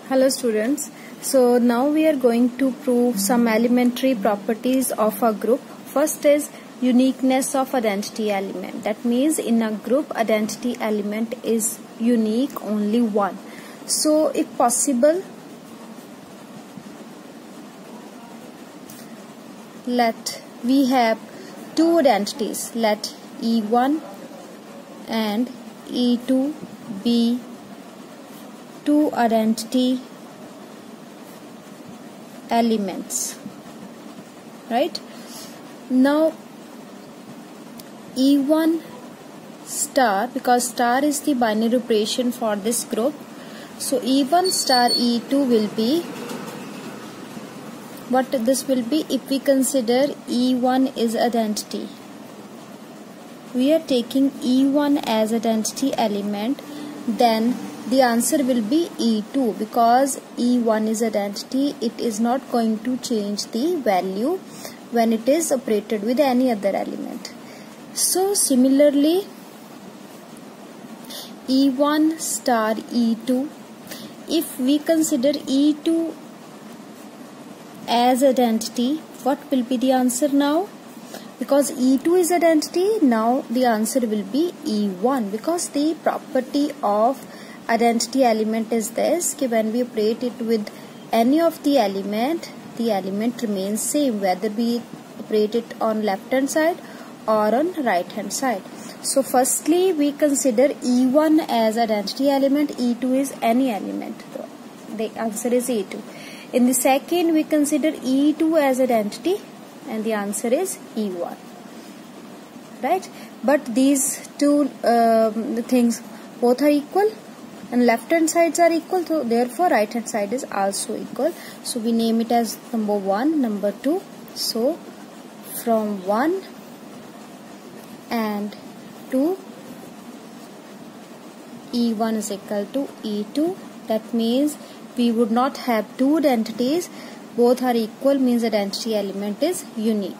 Hello students. So now we are going to prove some elementary properties of a group. First is uniqueness of identity element. That means in a group identity element is unique only one. So if possible, let we have two identities. Let E1 and E2 be two identity elements, right? Now E1 star, because star is the binary operation for this group, so E1 star E2 will be what this will be. If we consider E1 is identity, we are taking E1 as identity element, then the answer will be E2, because E1 is identity. It is not going to change the value when it is operated with any other element. So similarly, E1 star E2, if we consider E2 as identity, what will be the answer now? Because E2 is identity, now the answer will be E1, because the property of identity element is this, कि when we operate it with any of the element remains same, whether we operate it on left hand side or on right hand side. So firstly we consider E1 as identity element, E2 is any element, so the answer is E2. In the second we consider E2 as identity and the answer is E1, right? But these two things both are equal and left hand sides are equal, so therefore right hand side is also equal. So we name it as number 1, number 2. So from 1 and 2, E1 is equal to E2. That means we would not have two identities, both are equal, means identity element is unique.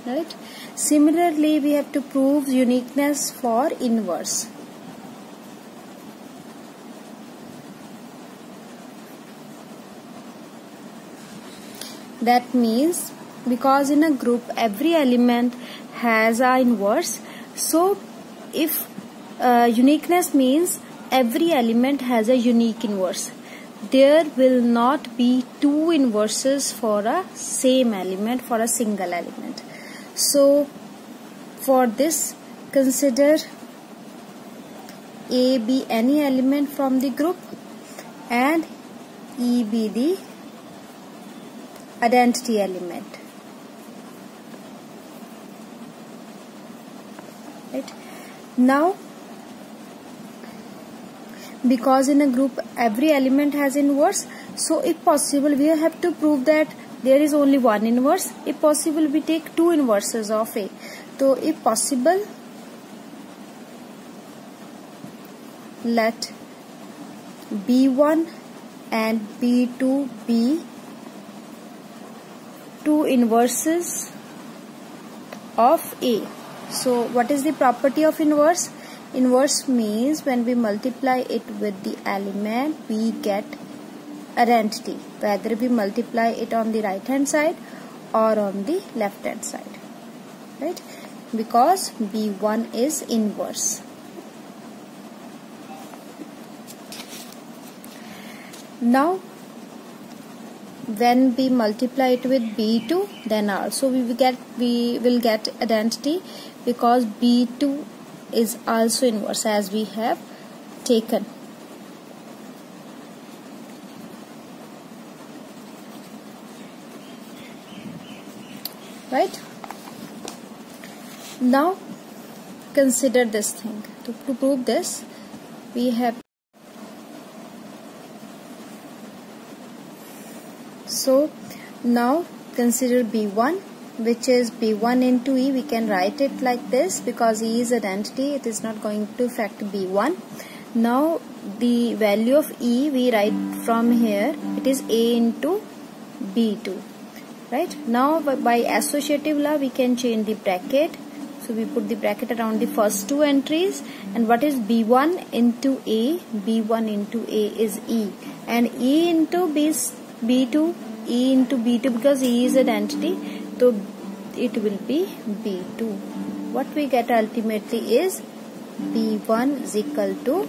Right? Similarly, we have to prove uniqueness for inverse. That means because in a group every element has a inverse, so if uniqueness means every element has a unique inverse, there will not be two inverses for a same element, for a single element. So for this, consider A be any element from the group and E be the identity element, right? Now because in a group every element has inverse, so if possible we have to prove that there is only one inverse. If possible we take two inverses of A. So if possible, let B1 and B2 be two inverses of A. So what is the property of inverse? Inverse means when we multiply it with the element we get identity, whether we multiply it on the right hand side or on the left hand side, right? Because B1 is inverse. Now when we multiply it with B2, then also we will get identity, because B2 is also inverse as we have taken. Right? Now consider this thing. To prove this, we have, so now consider B1, which is B1 into E. We can write it like this because E is identity, it is not going to affect B1. Now the value of E we write from here, it is A into B2. right? Now by associative law we can change the bracket. So we put the bracket around the first two entries. And what is B1 into A? B1 into A is E. And E into B is B2. E into B2 because E is identity. So it will be B2. What we get ultimately is B1 is equal to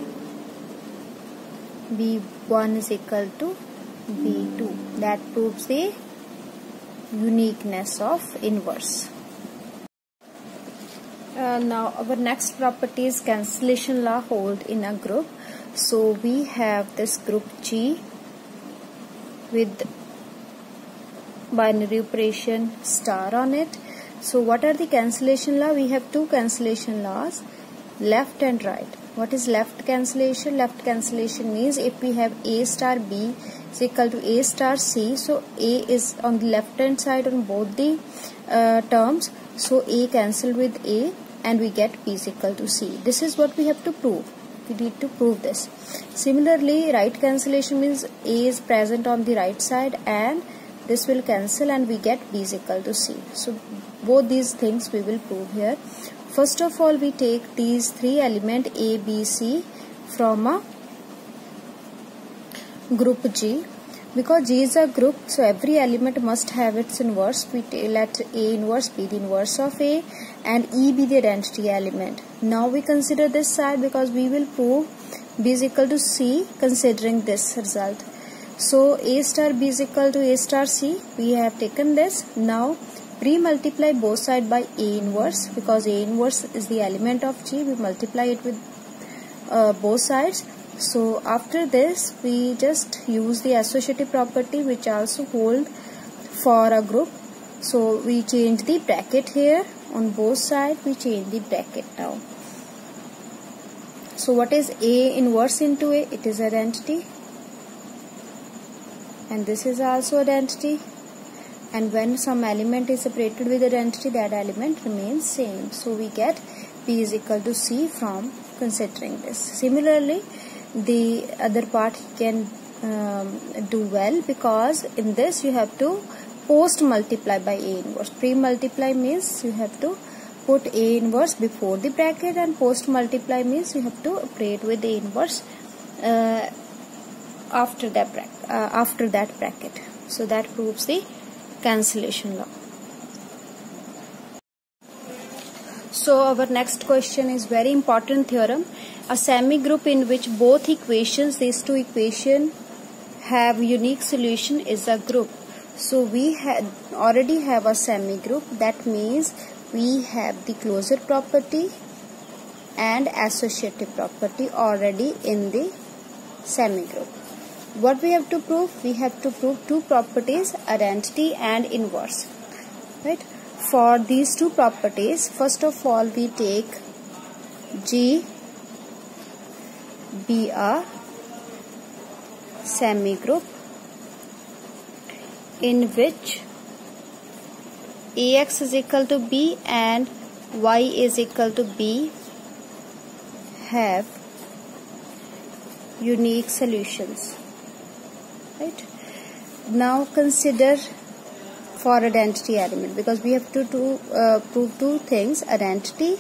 B2. That proves the uniqueness of inverse. Now our next property is cancellation law hold in a group. So we have this group G with binary operation star on it. So what are the cancellation law? We have two cancellation laws, left and right. What is left cancellation? Left cancellation means if we have A star B is equal to A star C, so A is on the left hand side on both the terms, so A cancel with A and we get B is equal to C. This is what we have to prove. We need to prove this. Similarly, right cancellation means A is present on the right side and this will cancel and we get B is equal to C. So both these things we will prove here. First of all, we take these three elements A, B, C from a group G. Because G is a group, so every element must have its inverse. We let A inverse be the inverse of A and E be the identity element. Now we consider this side because we will prove B is equal to C considering this result. So A star B is equal to A star C. We have taken this. Now pre-multiply both sides by A inverse because A inverse is the element of G. We multiply it with both sides. So after this we just use the associative property which also hold for a group. So we change the bracket here on both sides. We change the bracket now. So what is A inverse into A? It is identity. And this is also identity. And when some element is separated with identity, that element remains same. So we get B is equal to C from considering this. Similarly, the other part you can do well because in this you have to post multiply by A inverse. Pre-multiply means you have to put A inverse before the bracket and post multiply means you have to operate with A inverse after that bracket. So that proves the cancellation law. So our next question is very important theorem. A semi-group in which both equations, these two equations, have unique solution is a group. So we already have a semi-group. That means we have the closure property and associative property already in the semi-group. What we have to prove? We have to prove two properties, identity and inverse. Right? For these two properties, first of all we take G be a semi-group in which Ax is equal to B and Y is equal to B have unique solutions. Right? Now consider for identity element because we have to prove two things, identity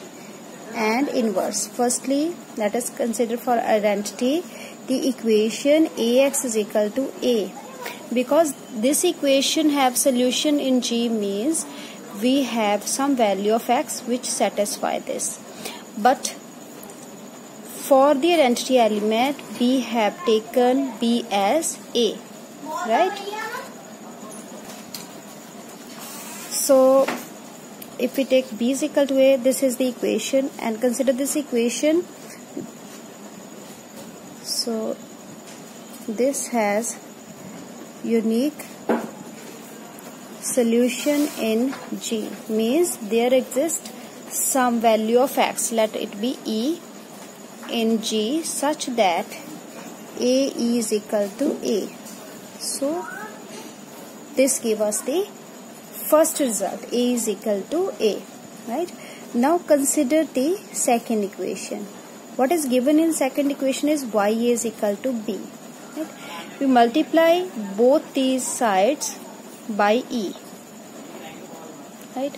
and inverse. Firstly, let us consider for identity the equation Ax is equal to A. Because this equation have solution in G means we have some value of x which satisfy this. But for the identity element we have taken B as A. Right? So if we take B is equal to A, this is the equation and consider this equation. So this has unique solution in G means there exists some value of x, let it be E in G such that A is equal to A. So this gives us the first result, A is equal to A. Right? Now consider the second equation. What is given in second equation is Y is equal to B. Right? We multiply both these sides by E. Right?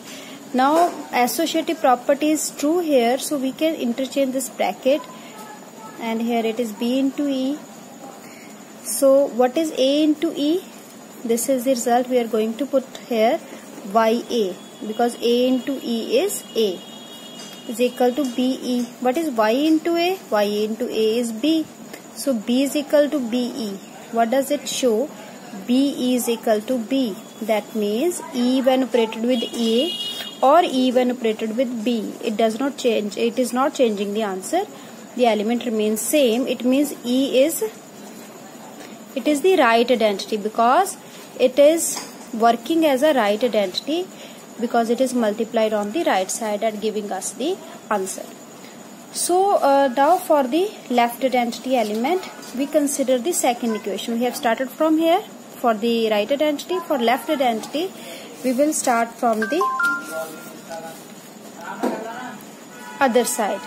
Now associative property is true here, so we can interchange this bracket, and here it is B into E. So what is A into E? This is the result we are going to put here, YA, because A into E is A, is equal to BE. What is Y into A? Y into A is B. So B is equal to BE. What does it show? BE is equal to B. That means E when operated with A or E when operated with B, it does not change. It is not changing the answer. The element remains same. It means E is the right identity, because it is working as a right identity, because it is multiplied on the right side and giving us the answer. So now for the left identity element, we consider the second equation. We have started from here for the right identity. For left identity, we will start from the other side.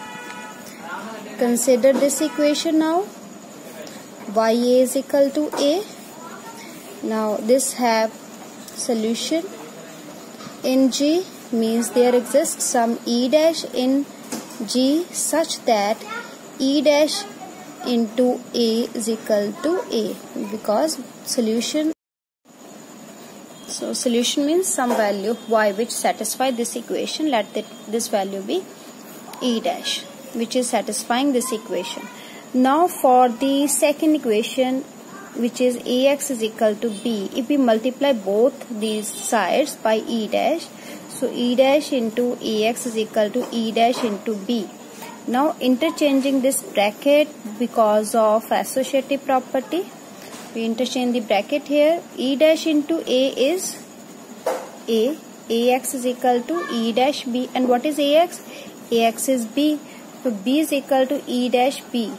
Consider this equation now. YA is equal to A. Now this have solution in G, means there exists some E dash in G such that E dash into A is equal to A, because solution, so solution means some value Y which satisfy this equation. Let this value be E dash, which is satisfying this equation. Now for the second equation, which is AX is equal to B, if we multiply both these sides by E dash, so E dash into AX is equal to E dash into B. Now interchanging this bracket because of associative property, we interchange the bracket here. E dash into A is A, AX is equal to E dash B, and what is AX? AX is B, so B is equal to E dash B,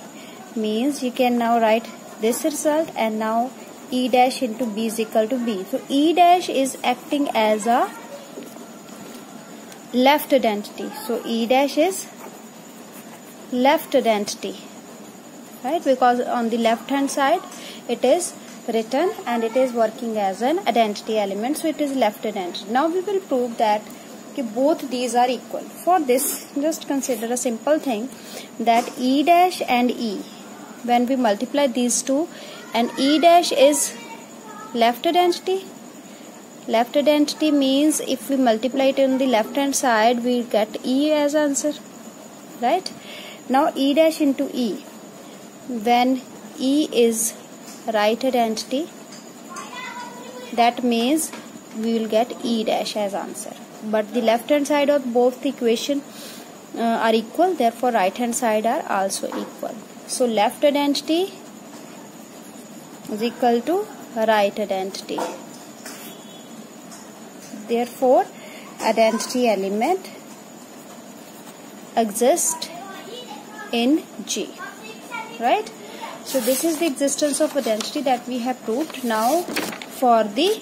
means you can now write this result, and now E dash into B is equal to B. So E dash is acting as a left identity. So E dash is left identity, right? Because on the left hand side it is written and it is working as an identity element, so it is left identity. Now we will prove that both these are equal. For this, just consider a simple thing, that E dash and E, when we multiply these two, and E dash is left identity. Left identity means if we multiply it on the left hand side, we get E as answer, right? Now E dash into E, when E is right identity, that means we will get E dash as answer. But the left hand side of both the equation are equal, therefore right hand side are also equal. So left identity is equal to right identity. Therefore identity element exists in G, right? So this is the existence of identity that we have proved. Now for the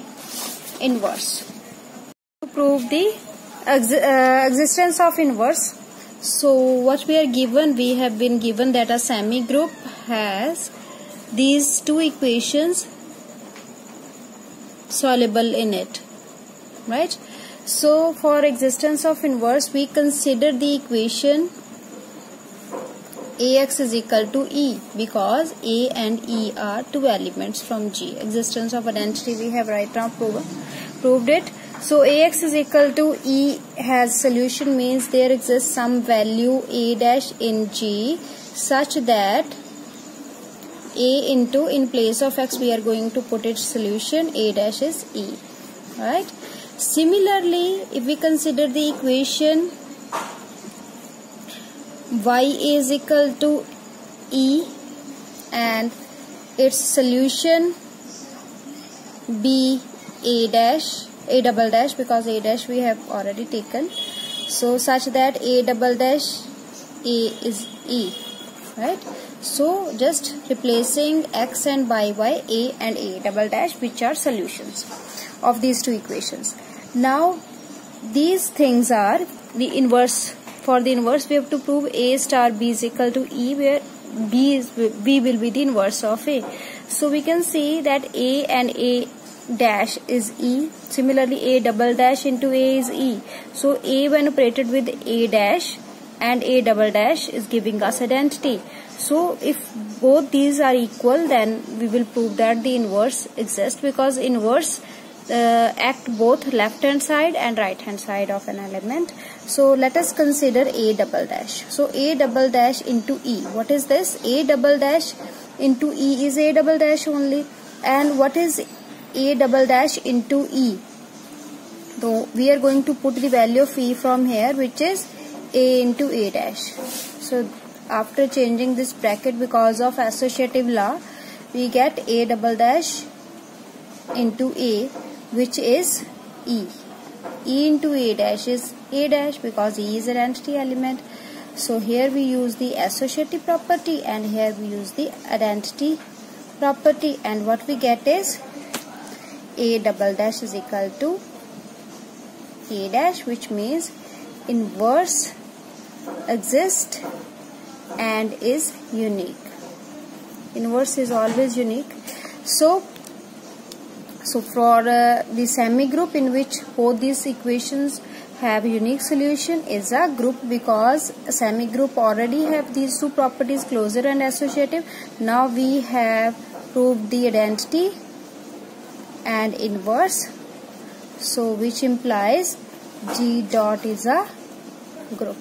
inverse, to prove the existence of inverse, so what we are given, we have been given that a semi-group has these two equations soluble in it, right? So for existence of inverse, we consider the equation AX is equal to E, because A and E are two elements from G. Existence of identity we have right now proved it. So AX is equal to E has solution, means there exists some value A dash in G such that A into, in place of X we are going to put its solution, A dash is E, right? Similarly, if we consider the equation Y is equal to E and its solution be A dash, A double dash, because A dash we have already taken, so such that A double dash A is E, right? So just replacing X and Y, A and A double dash, which are solutions of these two equations. Now these things are the inverse. For the inverse, we have to prove A star B is equal to E, where B will be the inverse of A. So we can see that A and A dash is E. Similarly, A double dash into A is E. So A when operated with A dash and A double dash is giving us identity. So if both these are equal, then we will prove that the inverse exists, because inverse act both left hand side and right hand side of an element. So let us consider A double dash. So A double dash into E. What is this? A double dash into E is A double dash only. And what is A double dash into E? So we are going to put the value of E from here, which is A into A dash. So after changing this bracket because of associative law, we get A double dash into A, which is E. E into A dash is A dash because E is an identity element. So here we use the associative property and here we use the identity property, and what we get is A double dash is equal to A dash, which means inverse exists and is unique. Inverse is always unique. So for the semi-group in which both these equations have unique solution is a group, because a semi-group already have these two properties, closure and associative. Now we have proved the identity and inverse, so which implies G dot is a group.